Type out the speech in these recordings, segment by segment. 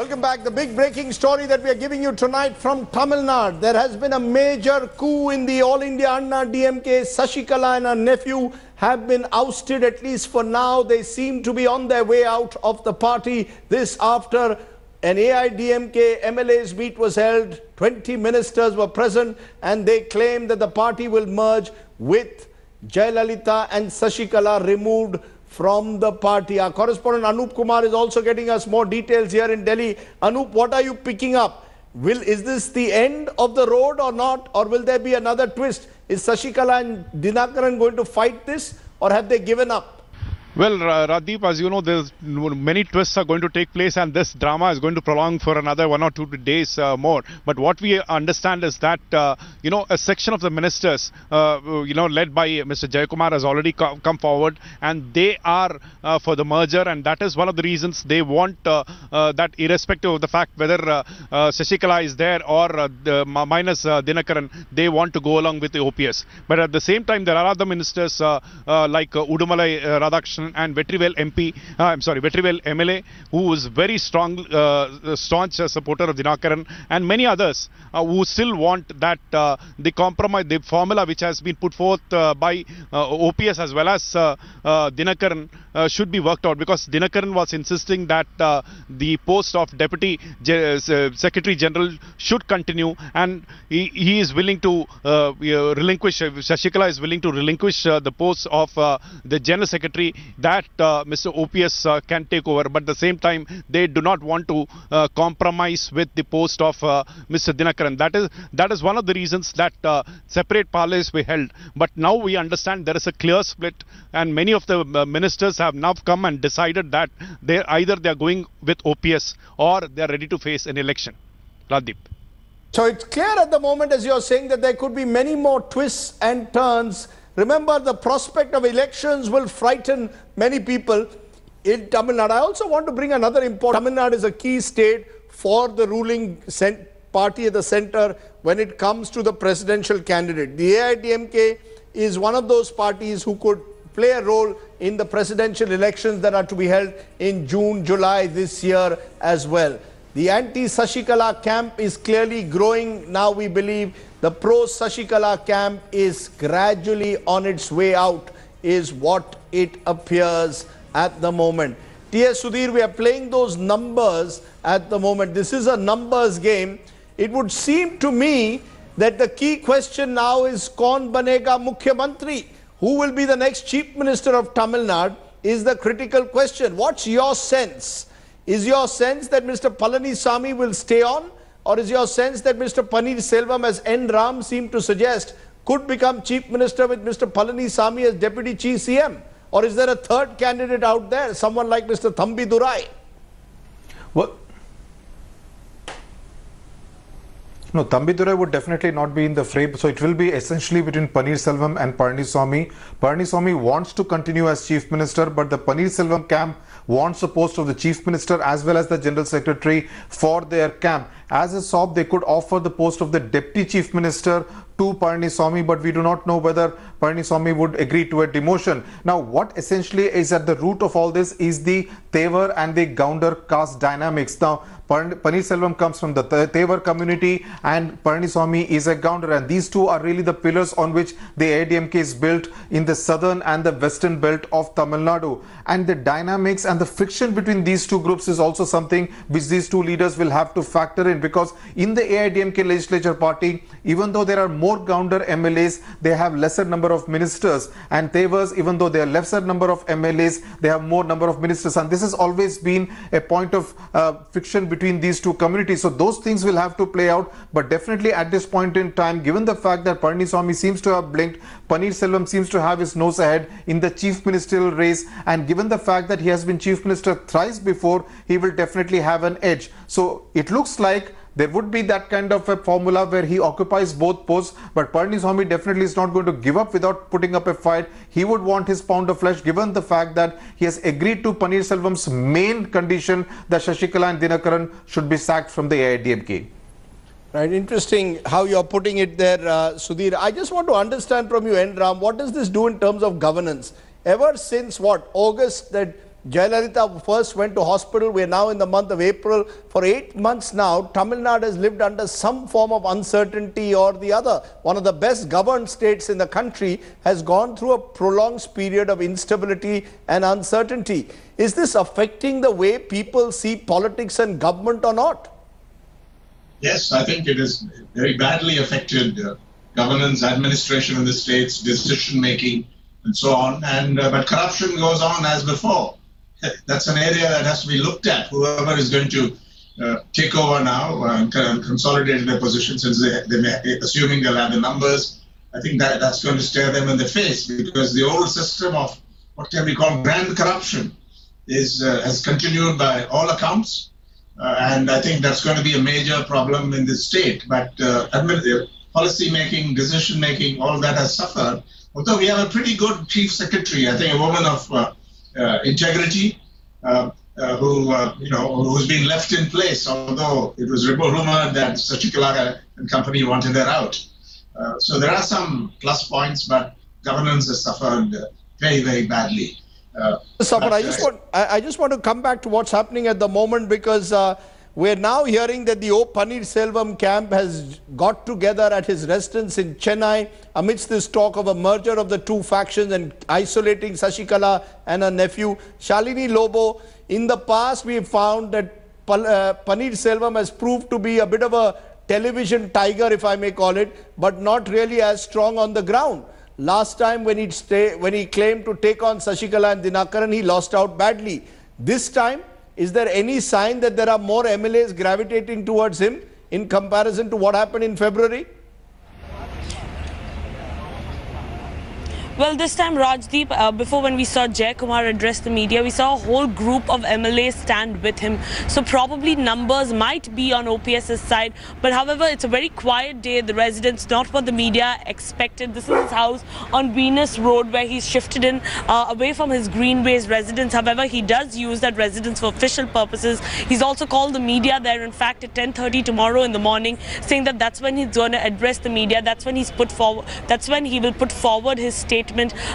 Welcome back. The big breaking story that we are giving you tonight from Tamil Nadu. There has been a major coup in the All India AIADMK. Sasikala and her nephew have been ousted, at least for now. They seem to be on their way out of the party. This after an AIADMK MLA's meet was held. 20 ministers were present and they claim that the party will merge with Jayalalitha and Sasikala removed from the party. Our correspondent Anup Kumar is also getting us more details here in Delhi. Anup, what are you picking up? Is this the end of the road or not? Or will there be another twist? Is Sasikala and Dinakaran going to fight this or have they given up? Well, Raddeep, as you know, there's many twists are going to take place and this drama is going to prolong for another 1 or 2 days more. But what we understand is that, a section of the ministers, led by Mr. Jayakumar has already come forward and they are for the merger, and that is one of the reasons they want that, irrespective of the fact whether Sasikala is there or minus Dinakaran, they want to go along with the OPS. But at the same time, there are other ministers like Udumalai Radhakrishnan and Vetrivel MLA, who is very staunch supporter of Dinakaran, and many others who still want that the compromise, the formula which has been put forth by OPS as well as Dinakaran should be worked out, because Dinakaran was insisting that the post of Deputy Secretary General should continue, and he is willing to relinquish, Sasikala is willing to relinquish the post of the General Secretary, that Mr. OPS can take over. But at the same time, they do not want to compromise with the post of Mr. Dinakaran. That is one of the reasons that separate parleys were held. But now we understand there is a clear split, and many of the ministers have now come and decided that they are going with OPS or they are ready to face an election. Raddeep. So it's clear at the moment, as you're saying, that there could be many more twists and turns. Remember, the prospect of elections will frighten many people in Tamil Nadu. I also want to bring another important. Tamil Nadu is a key state for the ruling party at the center when it comes to the presidential candidate. The AIADMK is one of those parties who could play a role in the presidential elections that are to be held in June, July this year as well. The anti-Sasikala camp is clearly growing. Now we believe the pro-Sasikala camp is gradually on its way out, is what it appears at the moment. T.S. Sudhir, we are playing those numbers at the moment. This is a numbers game. It would seem to me that the key question now is Kaun Banega Mukhyamantri? Who will be the next Chief Minister of Tamil Nadu is the critical question. What's your sense? Is your sense that Mr. Palaniswamy will stay on? Or is your sense that Mr. Paneerselvam, as N. Ram seemed to suggest, could become Chief Minister with Mr. Palaniswamy as Deputy Chief CM? Or is there a third candidate out there, someone like Mr. Thambi Durai? Well, no, Thambi Durai would definitely not be in the fray. So it will be essentially between Paneerselvam and Palaniswamy. Palaniswamy wants to continue as Chief Minister, but the Paneerselvam camp wants the post of the Chief Minister as well as the General Secretary for their camp. As a SOP, they could offer the post of the Deputy Chief Minister to Palaniswamy, but we do not know whether Palaniswamy would agree to a demotion. Now, what essentially is at the root of all this is the Tevar and the Gounder caste dynamics. Now, Paneerselvam comes from the Tevar community and Palaniswamy is a Gounder, and these two are really the pillars on which the AIADMK is built in the southern and the western belt of Tamil Nadu. And the dynamics and the friction between these two groups is also something which these two leaders will have to factor in, because in the AIADMK legislature party, even though there are more Gounder MLAs, they have lesser number of ministers, and Tevars, even though they are lesser number of MLAs, they have more number of ministers, and this has always been a point of friction between these two communities. So those things will have to play out, but definitely at this point in time, given the fact that Palaniswamy seems to have blinked, Paneerselvam seems to have his nose ahead in the chief ministerial race, and given the fact that he has been chief minister thrice before, he will definitely have an edge. So it looks like there would be that kind of a formula where he occupies both posts, but Palaniswamy definitely is not going to give up without putting up a fight. He would want his pound of flesh, given the fact that he has agreed to Paneerselvam's main condition that Sasikala and Dinakaran should be sacked from the AIADMK. Right, interesting how you're putting it there, Sudhir. I just want to understand from you, N. Ram, what does this do in terms of governance? Ever since August, that Jayalalitha first went to hospital. We are now in the month of April. For 8 months now, Tamil Nadu has lived under some form of uncertainty or the other. One of the best governed states in the country has gone through a prolonged period of instability and uncertainty. Is this affecting the way people see politics and government or not? Yes, I think it is very badly affected governance, administration in the states, decision making, and so on. And but corruption goes on as before. That's an area that has to be looked at. Whoever is going to take over now and consolidate their position, since assuming they'll have the numbers, I think that's going to stare them in the face, because the old system of what can be called grand corruption has continued by all accounts. And I think that's going to be a major problem in the state. But policy making, decision making, all that has suffered. Although we have a pretty good chief secretary, I think a woman of integrity, who's been left in place. Although it was rumored that Sasikala and company wanted her out. So there are some plus points, but governance has suffered very, very badly. I just want to come back to what's happening at the moment, because we're now hearing that the Paneerselvam camp has got together at his residence in Chennai amidst this talk of a merger of the two factions and isolating Sasikala and her nephew Shalini Lobo. In the past, we found that Paneerselvam has proved to be a bit of a television tiger, if I may call it, but not really as strong on the ground. Last time when he claimed to take on Sasikala and Dinakaran, he lost out badly. This time, is there any sign that there are more MLAs gravitating towards him in comparison to what happened in February? Well, this time, Rajdeep, before when we saw Jayakumar address the media, we saw a whole group of MLAs stand with him. So probably numbers might be on OPS's side. But however, it's a very quiet day. The residents, not what the media expected. This is his house on Venus Road, where he's shifted in away from his Greenways residence. However, he does use that residence for official purposes. He's also called the media there, in fact, at 10:30 tomorrow in the morning, saying that that's when he's going to address the media. That's when he will put forward his statement.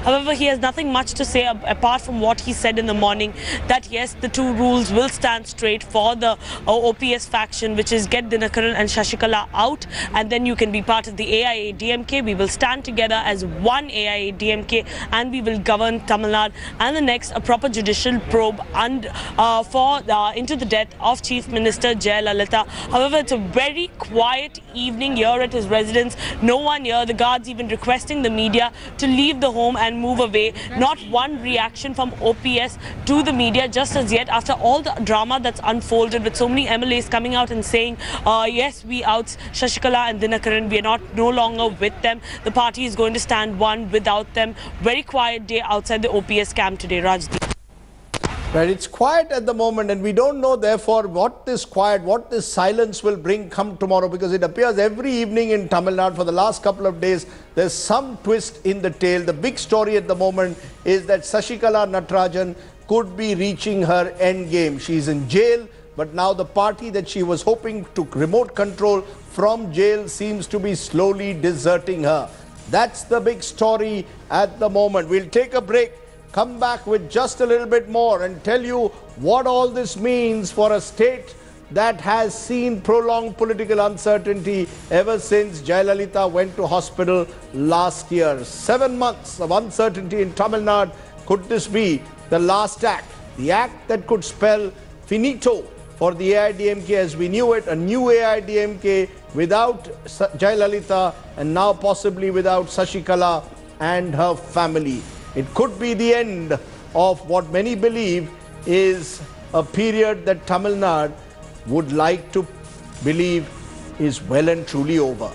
However, he has nothing much to say apart from what he said in the morning, that yes, the two rules will stand straight for the OPS faction, which is get Dinakaran and Sasikala out, and then you can be part of the AIADMK. We will stand together as one AIADMK, and we will govern Tamil Nadu. And the next, a proper judicial probe into the death of Chief Minister Jayalalitha. However, it's a very quiet evening here at his residence. No one here. The guards even requesting the media to leave the home and move away. Not one reaction from OPS to the media just as yet, after all the drama that's unfolded with so many MLAs coming out and saying, yes, we out Sasikala and Dinakaran, we are no longer with them. The party is going to stand one without them. Very quiet day outside the OPS camp today, Rajdeep. Right, it's quiet at the moment, and we don't know therefore what this silence will bring come tomorrow, because it appears every evening in Tamil Nadu for the last couple of days there's some twist in the tale. The big story at the moment is that Sasikala Natarajan could be reaching her end game. She's in jail, but now the party that she was hoping to remote control from jail seems to be slowly deserting her. That's the big story at the moment. We'll take a break, come back with just a little bit more and tell you what all this means for a state that has seen prolonged political uncertainty ever since Jayalalitha went to hospital last year. 7 months of uncertainty in Tamil Nadu. Could this be the last act? The act that could spell finito for the AIADMK as we knew it, a new AIADMK without Jayalalitha and now possibly without Sasikala and her family. It could be the end of what many believe is a period that Tamil Nadu would like to believe is well and truly over.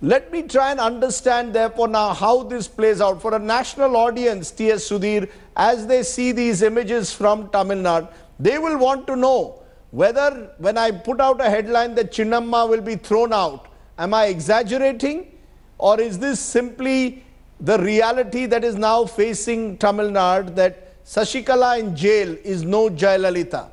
Let me try and understand therefore now how this plays out. For a national audience, T.S. Sudhir, as they see these images from Tamil Nadu, they will want to know whether when I put out a headline that Chinnamma will be thrown out, am I exaggerating, or is this simply the reality that is now facing Tamil Nadu, that Sasikala in jail is no Jayalalitha?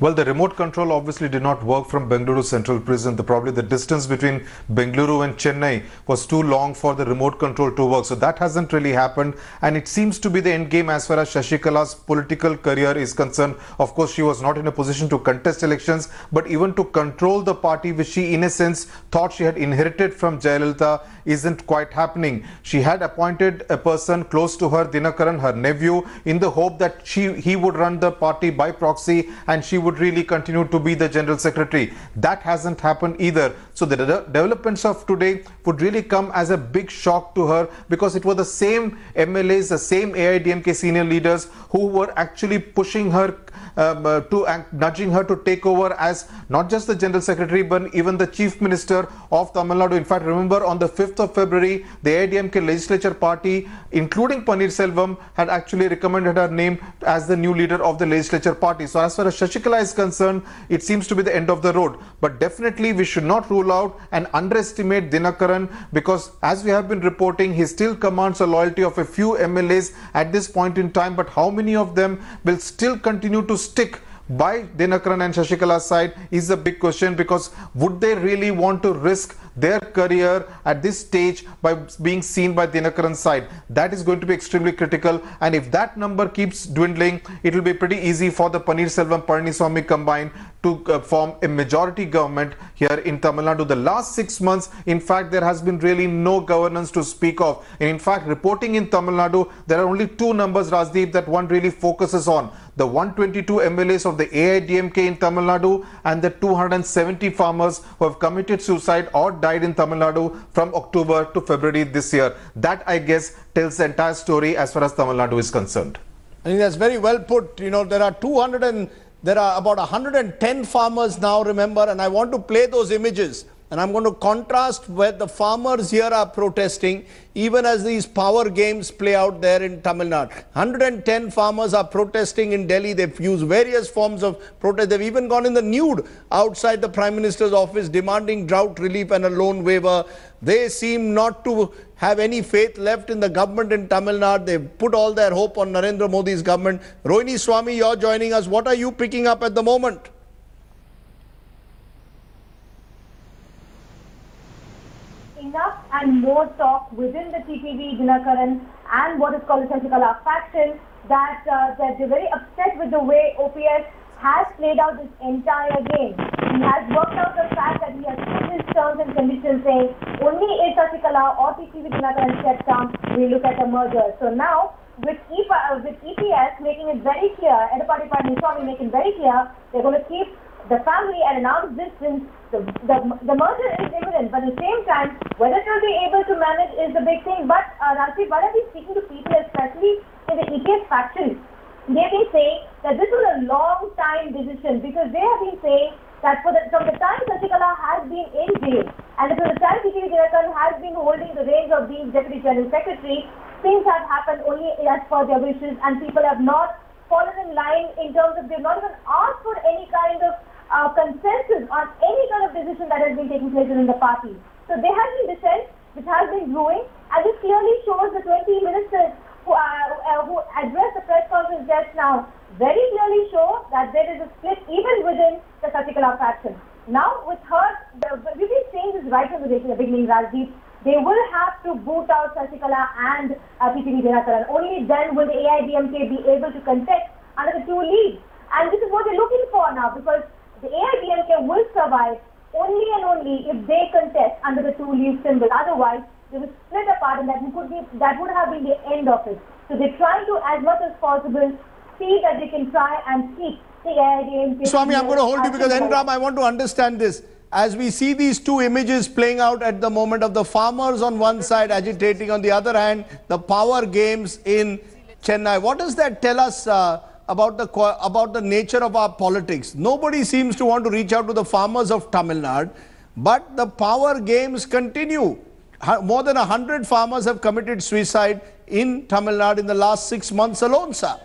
Well, the remote control obviously did not work from Bengaluru Central Prison. Probably the distance between Bengaluru and Chennai was too long for the remote control to work. So that hasn't really happened. And it seems to be the end game as far as Sasikala's political career is concerned. Of course, she was not in a position to contest elections, but even to control the party, which she in a sense thought she had inherited from Jayalalitha, isn't quite happening. She had appointed a person close to her, Dinakaran, her nephew, in the hope that he would run the party by proxy and she would really continue to be the general secretary. That hasn't happened either. So the developments of today would really come as a big shock to her, because it were the same MLAs, the same AIADMK senior leaders who were actually pushing her nudging her to take over as not just the General Secretary but even the Chief Minister of Tamil Nadu. In fact, remember on the 5th of February, the AIADMK legislature party, including Selvam, had actually recommended her name as the new leader of the legislature party. So as far as Sasikala is concerned, it seems to be the end of the road. But definitely we should not rule out and underestimate Dinakaran, because as we have been reporting, he still commands a loyalty of a few MLAs at this point in time. But how many of them will still continue to stick by Dinakaran and Sasikala's side is a big question, because would they really want to risk their career at this stage by being seen by Dinakaran's side? That is going to be extremely critical, and if that number keeps dwindling, it will be pretty easy for the Paneerselvam-Palaniaswamy combined to form a majority government here in Tamil Nadu. The last 6 months, in fact, there has been really no governance to speak of. And in fact, reporting in Tamil Nadu, there are only two numbers, Rajdeep, that one really focuses on: the 122 MLAs of the AIADMK in Tamil Nadu and the 270 farmers who have committed suicide or died in Tamil Nadu from October to February this year. That, I guess, tells the entire story as far as Tamil Nadu is concerned. I think that's very well put. You know, there are about 110 farmers now, remember, and I want to play those images. And I'm going to contrast where the farmers here are protesting, even as these power games play out there in Tamil Nadu. 110 farmers are protesting in Delhi. They've used various forms of protest. They've even gone in the nude outside the Prime Minister's office demanding drought relief and a loan waiver. They seem not to have any faith left in the government in Tamil Nadu. They've put all their hope on Narendra Modi's government. Rohini Swami, you're joining us. What are you picking up at the moment? Enough and more talk within the TTV, Dinakaran and what is called the Sasikala faction that they're very upset with the way OPS has played out this entire game. He has worked out the fact that he has put his terms and conditions saying only if Sasikala or TTV Dinakaran steps down, we look at a merger. So now, with EPS making it very clear, Edapadi Palaniaswamy making very clear, they're going to keep the family at an arm's distance. The merger is imminent, but at the same time, whether they'll be able to manage is the big thing. But Rajdeep, while I've been speaking to people, especially in the EPS faction, they've been saying that this was a long time decision, because they have been saying that from the time Sasikala has been in jail and from the time TTV Dinakaran has been holding the reins of being Deputy General Secretary, things have happened only as per their wishes, and people have not fallen in line in terms of they've not even asked for any kind of consensus on any kind of decision that has been taking place in the party. So there has been dissent, which has been brewing, and this clearly shows the 20 ministers who addressed the press conference just now very clearly show that there is a split even within the Sasikala faction. Now with her, we've been saying this right from the beginning, Rajdeep, they will have to boot out Sasikala and TTV Dinakaran. Only then will the AIADMK be able to contest under the two leads. And this is what they're looking for now, because the AIADMK will survive only and only if they contest under the two-leaf symbol. Otherwise, they will split apart, and that would have been the end of it. So they're trying to, as much as possible, see that they can try and keep the AIADMK. Swami, I'm going to hold you, because Enram, I want to understand this. As we see these two images playing out at the moment of the farmers on one side agitating, on the other hand, the power games in Chennai, what does that tell us about the nature of our politics? Nobody seems to want to reach out to the farmers of Tamil Nadu, but the power games continue. More than 100 farmers have committed suicide in Tamil Nadu in the last 6 months alone, sir.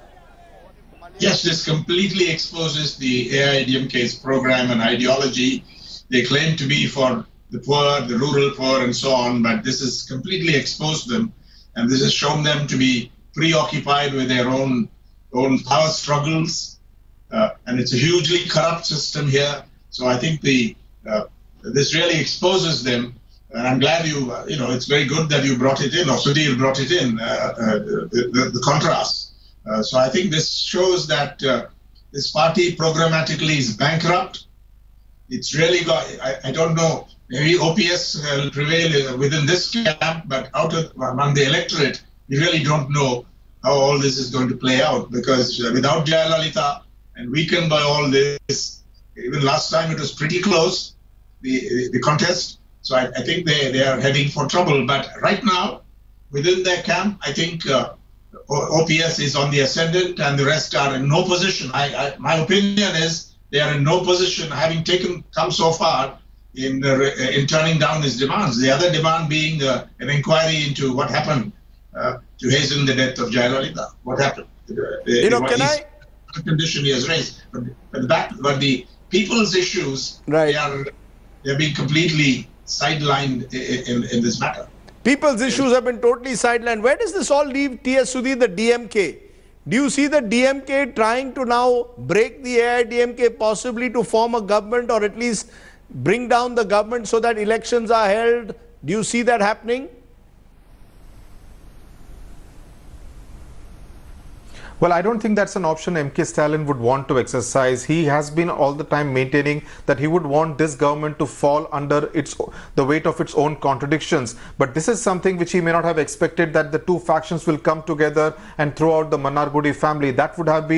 Yes, this completely exposes the AIADMK's program and ideology. They claim to be for the poor, the rural poor, and so on, but this has completely exposed them, and this has shown them to be preoccupied with their own power struggles, and it's a hugely corrupt system here. So I think this really exposes them. And I'm glad it's very good that you brought it in, or Sudhir brought it in, the contrast. So I think this shows that this party programmatically is bankrupt. It's really got, I don't know, maybe OPS will prevail within this camp, but among the electorate, we really don't know how all this is going to play out, because without Jayalalitha and weakened by all this, even last time it was pretty close, the contest. So I think they are heading for trouble. But right now, within their camp, I think OPS is on the ascendant and the rest are in no position. My opinion is they are in no position, having come so far in turning down his demands. The other demand being an inquiry into what happened to hasten the death of Jayalalitha. What happened? The condition he has raised. But the people's issues, right, they are being completely sidelined in this matter. People's issues have been totally sidelined. Where does this all leave T.S. Sudhir, the DMK? Do you see the DMK trying to now break the AIADMK, possibly to form a government or at least bring down the government so that elections are held? Do you see that happening? Well, I don't think that's an option MK Stalin would want to exercise. He has been all the time maintaining that he would want this government to fall under the weight of its own contradictions. But this is something which he may not have expected, that the two factions will come together and throw out the Mannargudi family. That would have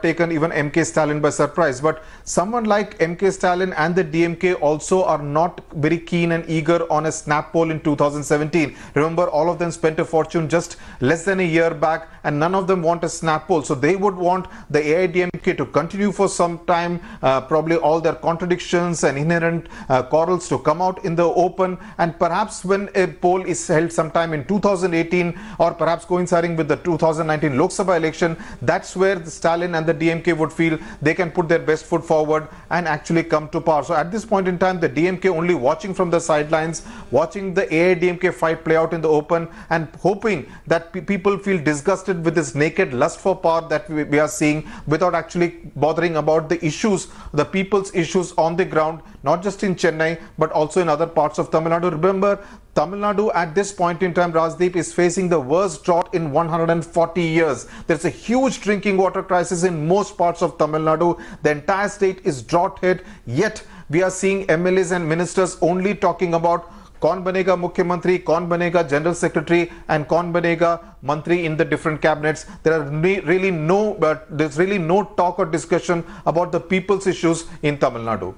taken even MK Stalin by surprise. But someone like MK Stalin and the DMK also are not very keen and eager on a snap poll in 2017. Remember, all of them spent a fortune just less than a year back, and none of them want a snap poll. So they would want the AIADMK to continue for some time, probably all their contradictions and inherent quarrels to come out in the open, and perhaps when a poll is held sometime in 2018 or perhaps coinciding with the 2019 Lok Sabha election, that's where the Stalin and the DMK would feel they can put their best foot forward and actually come to power. So at this point in time, the DMK only watching from the sidelines, watching the AIADMK fight play out in the open and hoping that people feel disgusted with this naked lust for power that we are seeing, without actually bothering about the issues, the people's issues on the ground, not just in Chennai but also in other parts of Tamil Nadu. Remember, Tamil Nadu at this point in time, Rajdeep, is facing the worst drought in 140 years. There's a huge drinking water crisis in most parts of Tamil Nadu. The entire state is drought hit, yet we are seeing MLAs and ministers only talking about कौन बनेगा मुख्यमंत्री, कौन बनेगा general secretary and कौन बनेगा मंत्री in the different cabinets. There's really no talk or discussion about the people's issues in Tamil Nadu.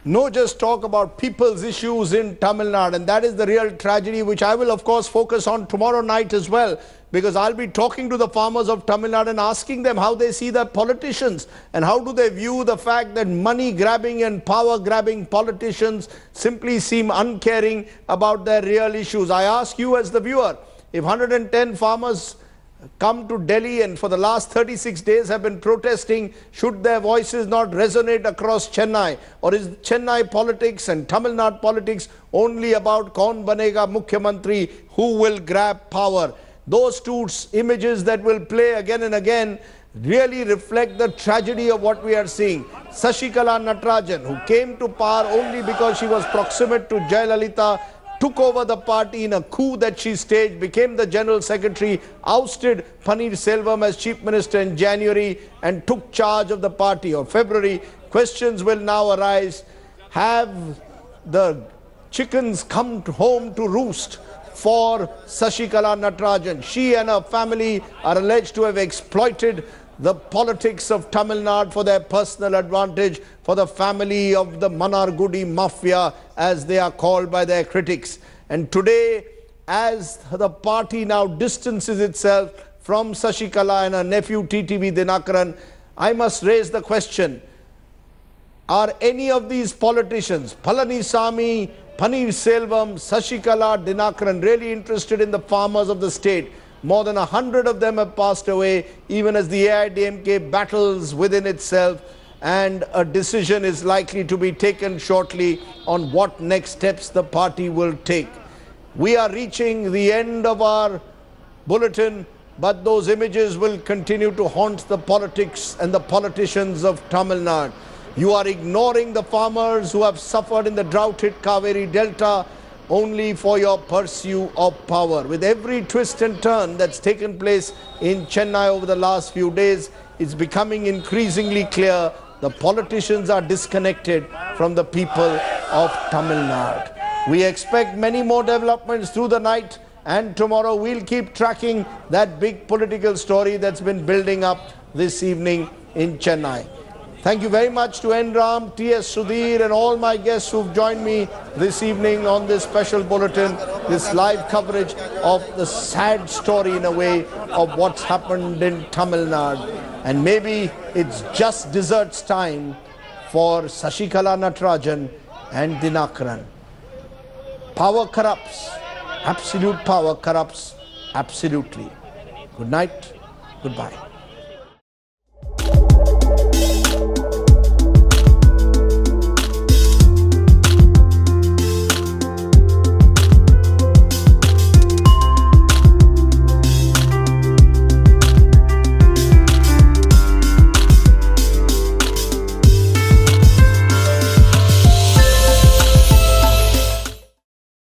No, just talk about people's issues in Tamil Nadu, and that is the real tragedy, which I will of course focus on tomorrow night as well, because I'll be talking to the farmers of Tamil Nadu and asking them how they see the politicians and how do they view the fact that money grabbing and power grabbing politicians simply seem uncaring about their real issues. I ask you as the viewer, if 110 farmers come to Delhi and for the last 36 days have been protesting, should their voices not resonate across Chennai? Or is Chennai politics and Tamil Nadu politics only about kaun banega mukhyamantri, who will grab power? Those two images that will play again and again really reflect the tragedy of what we are seeing. Sasikala Natarajan, who came to power only because she was proximate to Jayalalitha, took over the party in a coup that she staged, became the General Secretary, ousted Paneer Selvam as Chief Minister in January and took charge of the party on February. Questions will now arise. Have the chickens come home to roost for Sasikala Natarajan? She and her family are alleged to have exploited the politics of Tamil Nadu for their personal advantage, for the family of the Mannargudi mafia, as they are called by their critics. And today, as the party now distances itself from Sasikala and her nephew TTV Dinakaran, I must raise the question, are any of these politicians, Palanisamy, Paneer Selvam, Sasikala Dinakaran, really interested in the farmers of the state? More than 100 of them have passed away, even as the AIADMK battles within itself, and a decision is likely to be taken shortly on what next steps the party will take. We are reaching the end of our bulletin. but those images will continue to haunt the politics and the politicians of Tamil Nadu. You are ignoring the farmers who have suffered in the drought-hit Kaveri Delta only for your pursuit of power. With every twist and turn that's taken place in Chennai over the last few days, it's becoming increasingly clear the politicians are disconnected from the people of Tamil Nadu. We expect many more developments through the night, and tomorrow we'll keep tracking that big political story that's been building up this evening in Chennai. Thank you very much to N. Ram, T.S. Sudhir and all my guests who've joined me this evening on this special bulletin, this live coverage of the sad story in a way of what's happened in Tamil Nadu. And maybe it's just desserts time for Sasikala Natarajan and Dinakaran. Power corrupts. Absolute power corrupts absolutely. Good night. Goodbye.